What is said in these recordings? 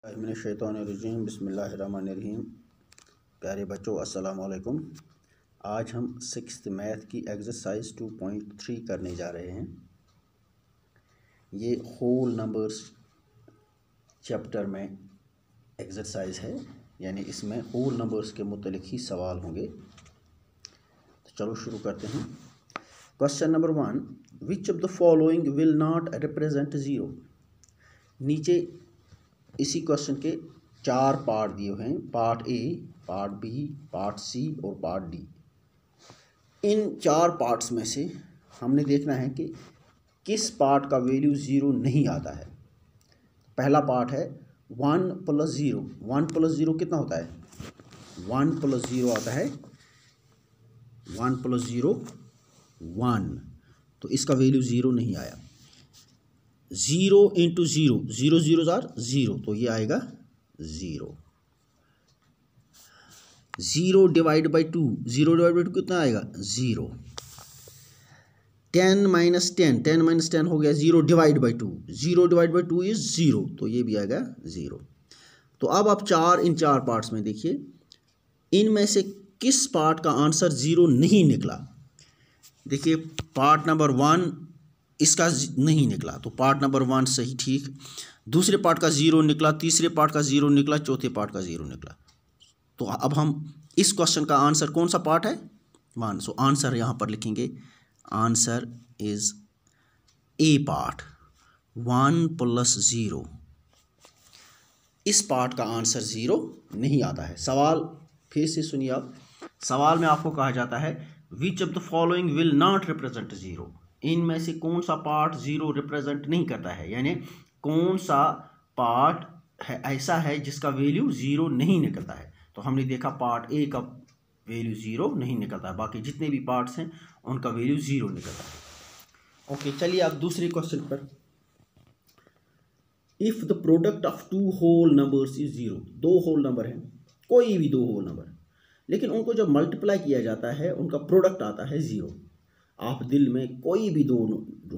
मिनश्शैतानिर्रजीम बिस्मिल्लाहिर्रहमानिर्रहीम। प्यारे बच्चों अस्सलाम वालेकुम। आज हम 6th मैथ की एक्सरसाइज 2.3 करने जा रहे हैं। ये होल नंबर्स चैप्टर में एक्सरसाइज है, यानी इसमें होल नंबर्स के मुतल्लिक़ ही सवाल होंगे। तो चलो शुरू करते हैं। Question number 1, which of the following will not represent zero. नीचे इसी क्वेश्चन के 4 पार्ट दिए हुए हैं, part A, part B, part C और पार्ट डी। इन 4 पार्ट्स में से हमने देखना है कि किस पार्ट का वैल्यू ज़ीरो नहीं आता है। पहला पार्ट है 1 + 0। 1 + 0 कितना होता है? 1 + 0 आता है 1 + 0 1, तो इसका वैल्यू ज़ीरो नहीं आया। 0 × 0, 0 0 ज़ार 0, तो ये आएगा 0। 0 डिवाइड बाई 2, 0 डिवाइड बाई 2 कितना आएगा? 0। 10 - 10, 10 - 10 हो गया 0 divide by 2, 0 divide by 2 is 0, तो ये भी आएगा 0। तो अब आप इन चार पार्ट्स में देखिए, इनमें से किस पार्ट का आंसर 0 नहीं निकला। देखिए पार्ट नंबर 1 इसका नहीं निकला, तो पार्ट नंबर 1 सही ठीक। दूसरे पार्ट का 0 निकला, तीसरे पार्ट का 0 निकला, चौथे पार्ट का 0 निकला। तो अब हम इस क्वेश्चन का आंसर कौन सा पार्ट है? 1। सो आंसर यहाँ पर लिखेंगे, आंसर इज ए पार्ट, 1 + 0। इस पार्ट का आंसर 0 नहीं आता है। सवाल फिर से सुनिए आप। सवाल में आपको कहा जाता है विच of the following will not represent zero. इनमें से कौन सा पार्ट 0 रिप्रेजेंट नहीं करता है, यानी कौन सा पार्ट है ऐसा है जिसका वैल्यू 0 नहीं निकलता है। तो हमने देखा पार्ट ए का वैल्यू 0 नहीं निकलता है, बाकी जितने भी पार्ट्स हैं उनका वैल्यू 0 निकलता है। ओके, चलिए आप दूसरे क्वेश्चन पर। If the product of 2 whole numbers is 0। 2 whole number हैं, कोई भी 2 होल नंबर, लेकिन उनको जब मल्टीप्लाई किया जाता है उनका प्रोडक्ट आता है 0। आप दिल में कोई भी 2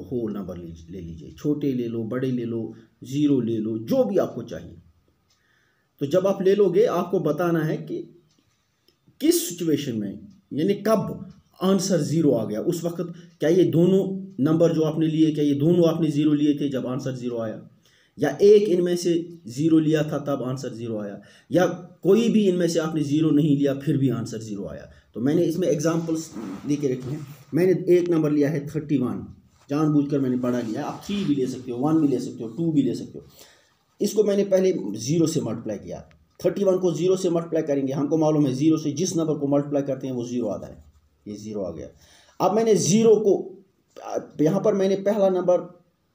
होल नंबर ले लीजिए, छोटे ले लो, बड़े ले लो, 0 ले लो, जो भी आपको चाहिए। तो जब आप ले लोगे आपको बताना है कि किस सिचुएशन में, यानी कब आंसर 0 आ गया। उस वक्त क्या ये दोनों नंबर जो आपने लिए, क्या ये दोनों आपने 0 लिए थे जब आंसर 0 आया, या एक इनमें से 0 लिया था तब आंसर 0 आया, या कोई भी इनमें से आपने 0 नहीं लिया फिर भी आंसर 0 आया। तो मैंने इसमें एग्जांपल्स लेके रखे हैं। मैंने एक नंबर लिया है 31, जानबूझकर मैंने बड़ा लिया है। आप 3 भी ले सकते हो, 1 भी ले सकते हो, 2 भी ले सकते हो। इसको मैंने पहले 0 से मल्टीप्लाई किया। 31 को 0 से मल्टीप्लाई करेंगे, हमको मालूम है 0 से जिस नंबर को मल्टीप्लाई करते हैं वो 0 आता है, ये 0 आ गया। अब मैंने 0 को यहाँ पर मैंने पहला नंबर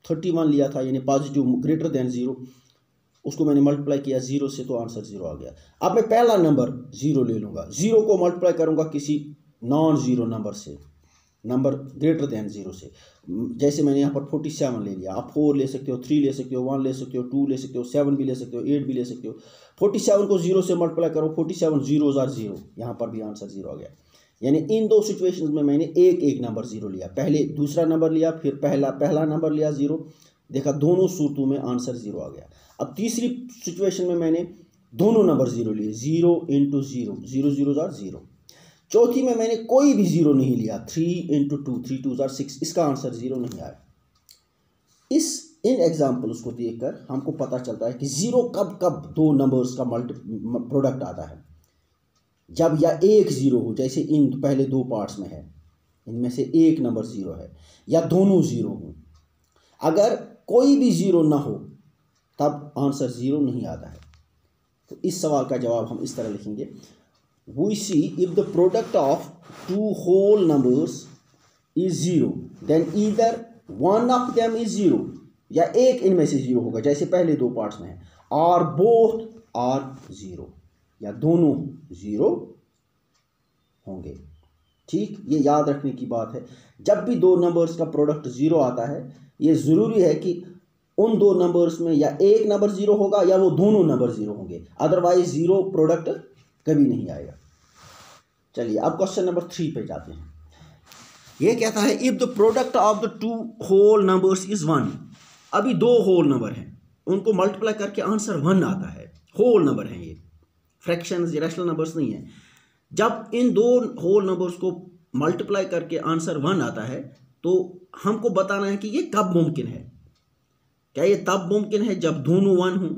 31 लिया था, यानी पॉजिटिव ग्रेटर देन 0, उसको मैंने मल्टीप्लाई किया 0 से, तो आंसर 0 आ गया। अब मैं पहला नंबर 0 ले लूँगा, 0 को मल्टीप्लाई करूँगा किसी नॉन ज़ीरो नंबर से, नंबर ग्रेटर देन 0 से। जैसे मैंने यहाँ पर 47 ले लिया। आप 4 ले सकते हो, 3 ले सकते हो, 1 ले सकते हो, 2 ले सकते हो, 7 भी ले सकते हो, 8 भी ले सकते हो। 47 को 0 से मल्टीप्लाई करो, 47 0 ज़ार 0, यहाँ पर भी आंसर 0 आ गया। यानी इन 2 सिचुएशंस में मैंने एक नंबर 0 लिया, पहले दूसरा नंबर लिया, फिर पहला नंबर लिया 0, देखा दोनों सूरतों में आंसर 0 आ गया। अब तीसरी सिचुएशन में मैंने दोनों नंबर 0 लिए, 0 × 0, 0 0 ज़ार 0। चौथी में मैंने कोई भी 0 नहीं लिया, 3 × 2, 3 2 ज़ार 6, इसका आंसर 0 नहीं आया। इन एग्जाम्पल्स को देखकर हमको पता चलता है कि 0 कब 2 नंबर्स का प्रोडक्ट आता है। जब या एक 0 हो, जैसे इन पहले 2 पार्ट्स में है, इनमें से एक नंबर 0 है, या दोनों 0 हो। अगर कोई भी 0 ना हो तब आंसर 0 नहीं आता है। तो इस सवाल का जवाब हम इस तरह लिखेंगे, we see if the product of 2 whole numbers is 0 then either one of them is 0, या एक इनमें से 0 होगा, जैसे पहले 2 पार्ट्स में है, और बोथ आर 0, या दोनों 0 होंगे। ठीक, ये याद रखने की बात है। जब भी 2 नंबर्स का प्रोडक्ट 0 आता है, ये ज़रूरी है कि उन 2 नंबर्स में या एक नंबर 0 होगा या वो दोनों नंबर 0 होंगे, अदरवाइज 0 प्रोडक्ट कभी नहीं आएगा। चलिए अब क्वेश्चन नंबर 3 पे जाते हैं। ये कहता है if the product of the 2 whole numbers is 1। अभी 2 होल नंबर हैं, उनको मल्टीप्लाई करके आंसर 1 आता है। होल नंबर हैं ये, फ्रैक्शंस, रैशनल नंबर्स नहीं है। जब इन दो होल नंबर्स को मल्टीप्लाई करके आंसर 1 आता है तो हमको बताना है कि ये कब मुमकिन है। क्या ये तब मुमकिन है जब दोनों 1 हो,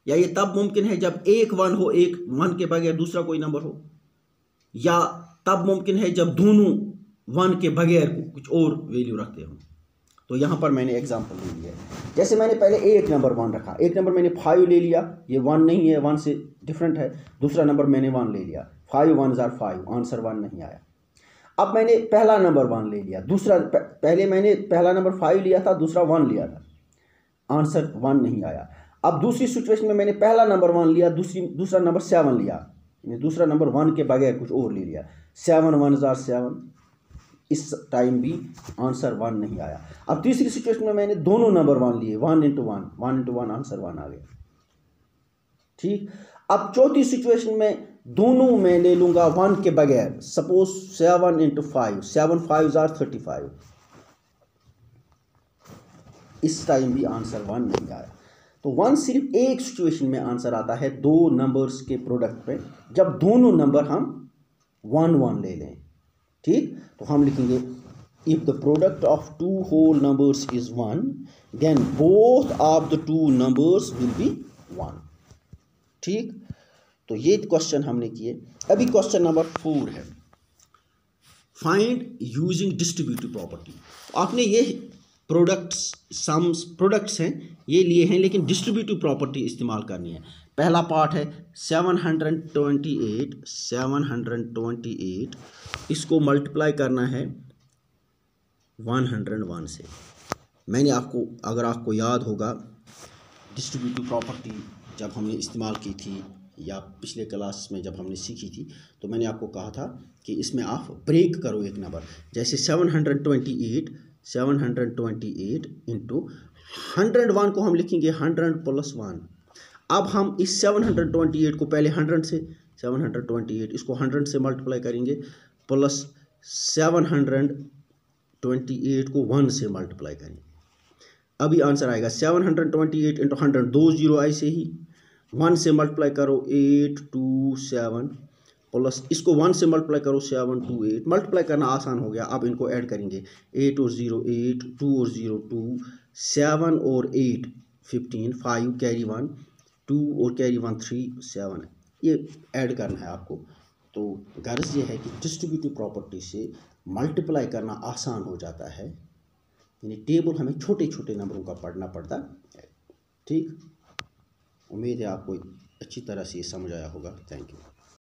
या ये तब मुमकिन है जब एक 1 हो, एक 1 के बगैर दूसरा कोई नंबर हो, या तब मुमकिन है जब दोनों 1 के बगैर कुछ और वैल्यू रखते हो। तो यहाँ पर मैंने एग्जांपल ले लिया है। जैसे मैंने पहले एक नंबर 1 रखा, एक नंबर मैंने 5 ले लिया, ये 1 नहीं है, 1 से डिफरेंट है। दूसरा नंबर मैंने 1 ले लिया, 5 1 जार 5, आंसर 1 नहीं आया। अब मैंने पहला नंबर 1 ले लिया, दूसरा पहले मैंने पहला नंबर 5 लिया था, दूसरा 1 लिया था, आंसर 1 नहीं आया। अब दूसरी सिचुएशन में मैंने पहला नंबर 1 लिया, दूसरा नंबर 7 लिया, दूसरा नंबर 1 के बगैर कुछ और ले लिया, 7 1 जार 7, इस टाइम भी आंसर 1 नहीं आया। अब तीसरी सिचुएशन में मैंने दोनों नंबर 1 लिए, 1 इंटू 1 आंसर 1 आ गया। ठीक। अब चौथी सिचुएशन में दोनों मैं ले लूंगा 1 के बगैर, सपोज 7 इंटू 5, 7 5 जार 35, इस टाइम भी आंसर 1 नहीं आया। तो 1 सिर्फ एक सिचुएशन में आंसर आता है, दो नंबर्स के प्रोडक्ट पे, जब दोनों नंबर हम 1 1 ले लें। ठीक। तो हम लिखेंगे if the product of two whole numbers is 1 then both of the two numbers will be 1। ठीक। तो ये क्वेश्चन हमने किए। अभी क्वेश्चन नंबर 4 है, फाइंड यूजिंग डिस्ट्रीब्यूटिव प्रॉपर्टी। आपने ये प्रोडक्ट्स हैं ये लिए हैं, लेकिन डिस्ट्रीब्यूटिव प्रॉपर्टी इस्तेमाल करनी है। पहला पार्ट है 728, इसको मल्टीप्लाई करना है 101 से। मैंने आपको, अगर आपको याद होगा, डिस्ट्रीब्यूटिव प्रॉपर्टी जब हमने इस्तेमाल की थी या पिछले क्लास में जब हमने सीखी थी, तो मैंने आपको कहा था कि इसमें आप ब्रेक करो एक नंबर। जैसे 728 इंटू 101 को हम लिखेंगे 100 प्लस 1। अब हम इस 728 को पहले 100 से, 728 इसको 100 से मल्टीप्लाई करेंगे, प्लस 728 को 1 से मल्टीप्लाई करेंगे। अभी आंसर आएगा 728 इंटू 100, 2 0 ऐसे ही 1 से मल्टीप्लाई करो 827, प्लस इसको 1 से मल्टीप्लाई करो 728। मल्टीप्लाई करना आसान हो गया। अब इनको ऐड करेंगे, 8 और 0 8, 2 और 0 2, 7 और 8 15, 5 कैरी 1, 2 और कैरी 1 3, 7, ये ऐड करना है आपको। तो गर्ज ये है कि डिस्ट्रीब्यूटिव प्रॉपर्टी से मल्टीप्लाई करना आसान हो जाता है, यानी टेबल हमें छोटे छोटे नंबरों का पढ़ना पड़ता है। ठीक। उम्मीद है आपको अच्छी तरह से ये समझ आया होगा। Thank you.